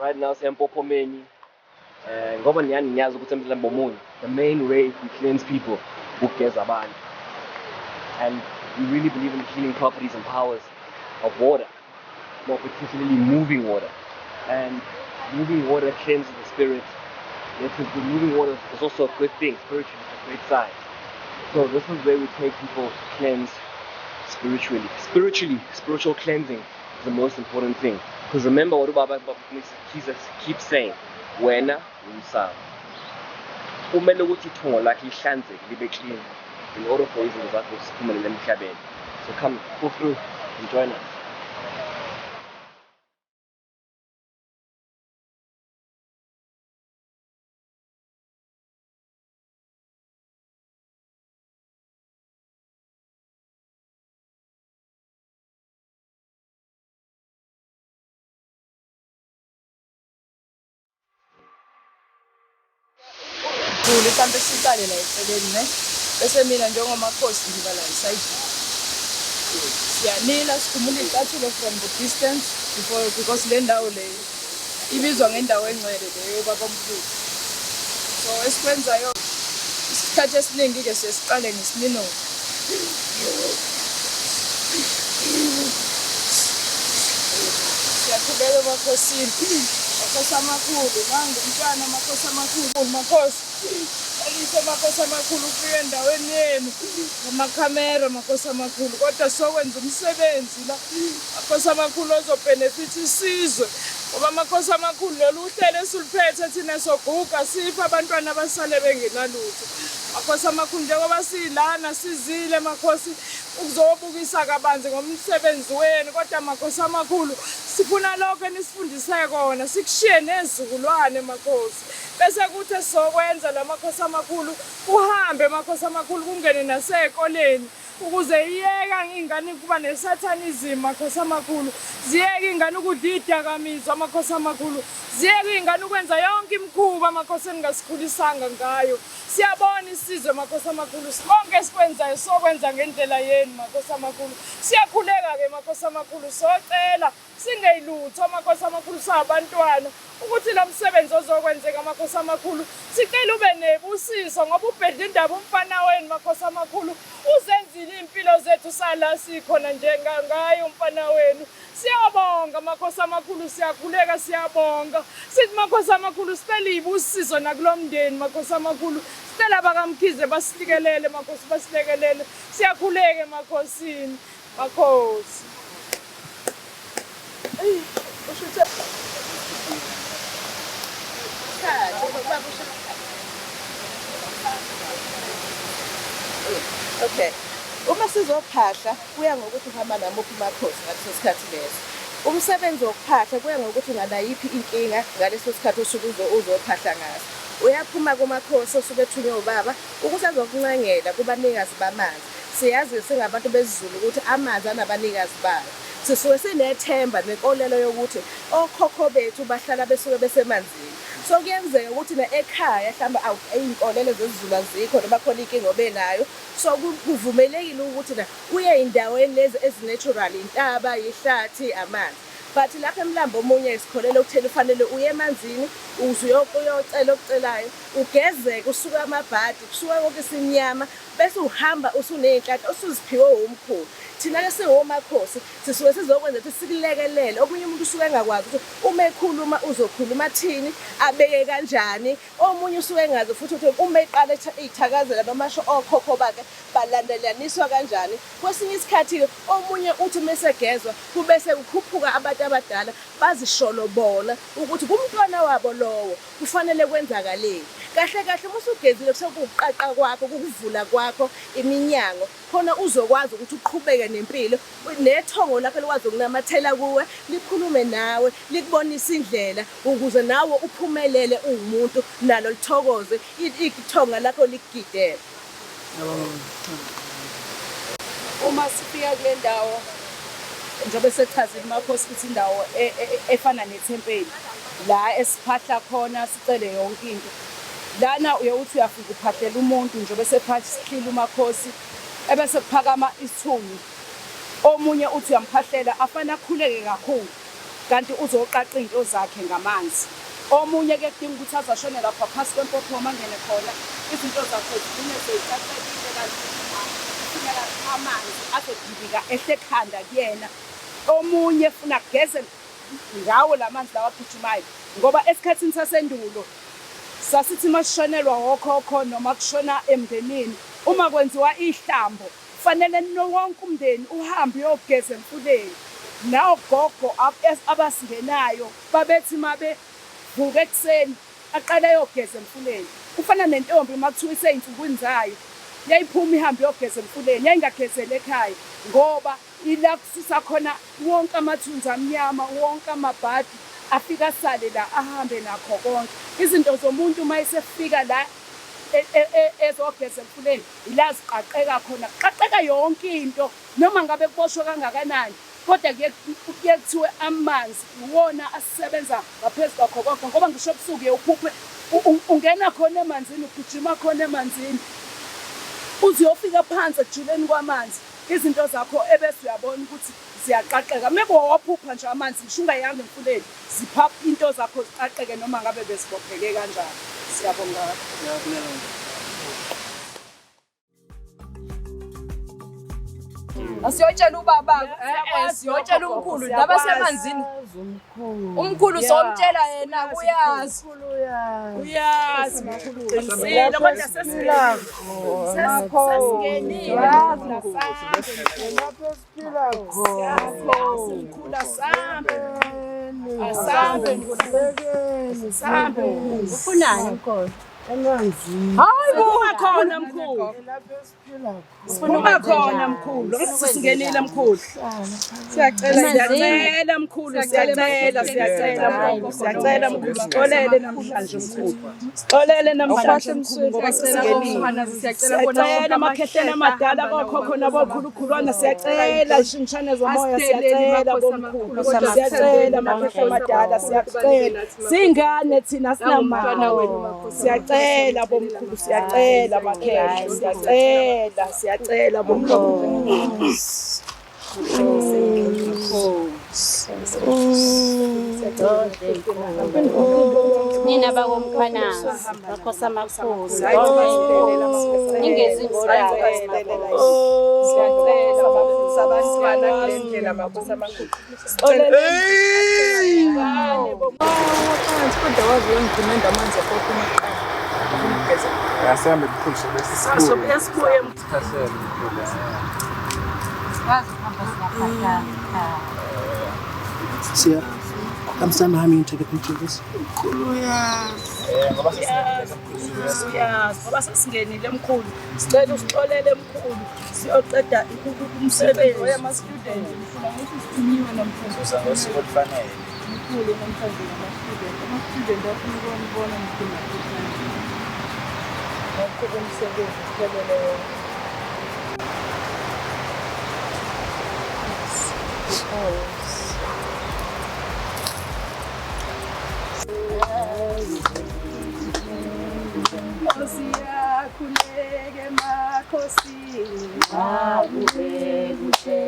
Right now siyempopomeni ngoba niyazi ukuthi emhlambomuni the main way we cleanse people ukugeza abantu, and we really believe in the healing properties and powers of water, more particularly moving water. And moving water cleanses the spirit. Yes, the moving water is also a good thing spiritually. It's a great sign. So this is where we take people to cleanse spiritually. Spiritual cleansing is the most important thing. Because remember what Baba Jesus keeps saying, wena umsana. Kumele ukuthi ithungo lakhe lihlanzeke libe clean in order for izinto zakho ziphumelele emhlabeni. So come, go through and join us. Mhlawumbe siqale la eceleni ne bese mina njengomakhosi ngiba la esayidini. Siyanila sikhumula icathulo from the distance because le ndawo le ibizwa ngendawo engcwele leyo baba omkhulu. So esikwenzayo isikhathi esiningi ke sesiqale ngesinino. Siyaqhubeka emakhosini. Makhosi amakhulu, ngangumntwana makhosi amakhulu, makhosi. Alise makhosi amakhulu ufike endaweni yenu ngamakhamera makhosi amakhulu, kodwa sokwenza umsebenzi la makhosi amakhulu ozobenefit isizwe. Ngoba makhosi amakhulu lolu uhlelo esuliphethe thina soguga sipha abantwana abasale bengenalutho. Makhosi amakhulu njengoba silana sizile makhosi ukuzobukisa kabanzi ngomsebenzi wenu, kodwa makhosi amakhulu sifuna lokho enisifundise kona sikushiye nezizukulwane makhosi. Bese kuthi sokwenza la makhosi amakhulu uhambe makhosi amakhulu kungene nasezikoleni ukuze iyeka ingane kuba nesatanism makhosi amakhulu, ziyeke ingane ukudidyakamizwa makhosi amakhulu, ziyeke ingane ukwenza yonke imikhuba makhosi engasikhulisanga ngayo. Siyabona isizwe makhosi amakhulu, sonke esikwenzayo sokwenza ngendlela yenu makhosi amakhulu. Siyakhuleka ke makhosi amakhulu, socela singeyilutho makhosi amakhulu sabantwana ukuthi lo msebenzi ozokwenzeka makhosi amakhulu sicela ube nebusiso ngoba ubhedla indaba umfana wenu makhosi amakhulu uzenzile impilo zethu sala sikhona njengangayo umfana wenu. Siyabonga makhosi amakhulu, siyakhuleka siyabonga. Sithi makhosi amakhulu sicela ibusiso nakulomndeni makhosi amakhulu, sicela bakamkhize basilikelele makhosi, basilekelele. Siyakhuleka emakhosini makhosi. Okay. Uma sizophahla kuya ngokuthi uhamba namuphi makhosi ngaleso sikhathi leso. Umsebenzi wokuphahla kuya ngokuthi unganayiphi inkinga ngaleso sikhathi usuke uzophahla ngaso. Uyaphuma kumakhosi osuke ethunywe ubaba ukuthi azokuncengela kubanikazi bamanzi. Siyazi singabantu bezizulu ukuthi amanzi anabanikazi bawo. Sisuke sinethemba nenkolelo yokuthi okhokho bethu bahlala besuke besemanzini. So kuyenzeka ukuthi ekhaya mhlawumbe ayinkolelo zezizulu azikho noma khona inkinga obenayo, so kuvumelekile ukuthi uye endaweni lezi ezinatural, intaba, ihlathi, amanzi. But lapha eMlambo omunye isikholelo ukuthela ufanele uye emanzini uyocela okucelayo, ugezeke usuka amabhadi kusuka konke isinyama bese uhamba usuney'nhlanhla usuziphiwe umkhulu. Thina-ke singomakhosi sisuke sizokwenza ukuthi sikulekelele. Omunye umuntu usuke engakwazi ukuthi uma ekhuluma uzokhuluma thini, abeke kanjani. Omunye usuke engazi futhi ukuthi uma eqala iy'thakazela noma asho okhokho bakhe balandelaniswa kanjani. Kwesinye isikhathi-ke omunye uthi uma esegezwa kubese kukhuphuka abantu abadala bazisholo bona ukuthi kumntwana wabo lowo kufanele kwenzakaleni. Kahle kahle uma usugezile kusekuqaqa kwakho kukuvula kwakho iminyango khona uzokwazi ukuthi uqhubeke nempilo nethongo lakho likwazi ukunamathela kuwe likhulume nawe likubonisa indlela ukuze nawe uphumelele uwumuntu nalo lithokoze ithonga lakho likugidele. Uma sifika kule ndawo njengoba sechazile makhosi ukuthi indawo efana nethempeli la esiphahla khona sicele yonke into. Lana uyokuthi uyafika uphahlela umuntu njengoba sephahla umakhosi ebese kuphakama isithunzi. Omunye uthi uyamphahlela afana akhuleke kakhulu. kanti uzoqaqa iy'nto zakhe ngamanzi. Omunye-ke kudinga ukuthi azashone lapha phasi kwempophoma angene khona izinto zakhe zigcine sey'cacekile kanti kufuneka amanzi azodilika ehle ekhanda kuyena. Omunye funa kugeze ngawo la manzi lawa agijmayo ngoba esikhathini sasendulo sasithi masishonelwa wokhokho noma kushona emndenini uma kwenziwa ihlambo kufanele wonke umndeni uhambe uyogeza emfuleni. Nawogogo abasingenayo babethi mabevuka ekuseni aqale ayogeza emfuleni. Kufana nentombi makuthiwa isey'nsukwini zayo yayiphuma ihambe iyogeza emfuleni yayingagezeli ekhaya ngoba ila kusisa khona wonke amathunzi amnyama wonke amabhadi afika asale la ahambe nakho konke. Izinto zomuntu uma esefika la ezogeza emfuleni ila ziqaqeka khona kuqaqeka yonke into noma ngabe kuboshwe kangakanani kodwa kuye kuthiwe amanzi uwona asebenza ngaphezu kwakho konke ngoba ngisho ebusuku uphuphe ungena khona emanzini ugijima khona emanzini uze uyofika phansi ekujuleni kwamanzi izinto zakho ebese uyabona ukuthi ziyaqaqeka. Maybe wawaphupha nje amanzi ngisho ungayanga emfuleni zipha into zakho ziqaqeke noma ngabe bezibopheke kanjani. Siyabonga. Asiyotshela ubaba, asiyotshela umkhulu ndaba semanzini. Umkhulu somtshela yena uyazi. Uyazi makhulu. Qinisile kodwa sesingenile. Mkhulu asambe. Asambe. Ufunani mkhulu? Hayi uma khona mkhulu. Uma khona mkhulu. Singenile mkhulu. Siyacela mkhulu, siyacela mkhulu. Sixolele namhlanje mkhulu. Sixolele namhlanje mkhulu ngoba singenile. Siyacela amakhehleni amadala kokhokho nabokhulukhulwana siyacela ishintshane zomoya siyacela bomkhulu. Siyacela amakhehleni amadala siyacela. Singane thina sinamama wenu. Siyacela bomkhulu siyacela makhehle siyacela bomkhulu. Nina bakomkhanazi bakhosa amakhulu ingezi ngolaka siyacela sabantwana kule ndlela bakhosa amakhulu. Kodwa wazi ngidimenda amanzi aphuma eqala. Yasambe kuphushe bese esibuye Sia, come stand behind me and take a picture of this. Ngoba sesingenile mkhulu. Sicela usixolele mkhulu. Siyoqeda umsebenzi wama-student. Ngifuna ukuthi sithunyiwe namhlanje. usangosiko olufanele. Mkhulu namhlanje ama-student. Ama-student afuna ukubona mkhulu. Ngokuqeda umsebenzi sicela Siyakhuleke makhosini, akube kuhle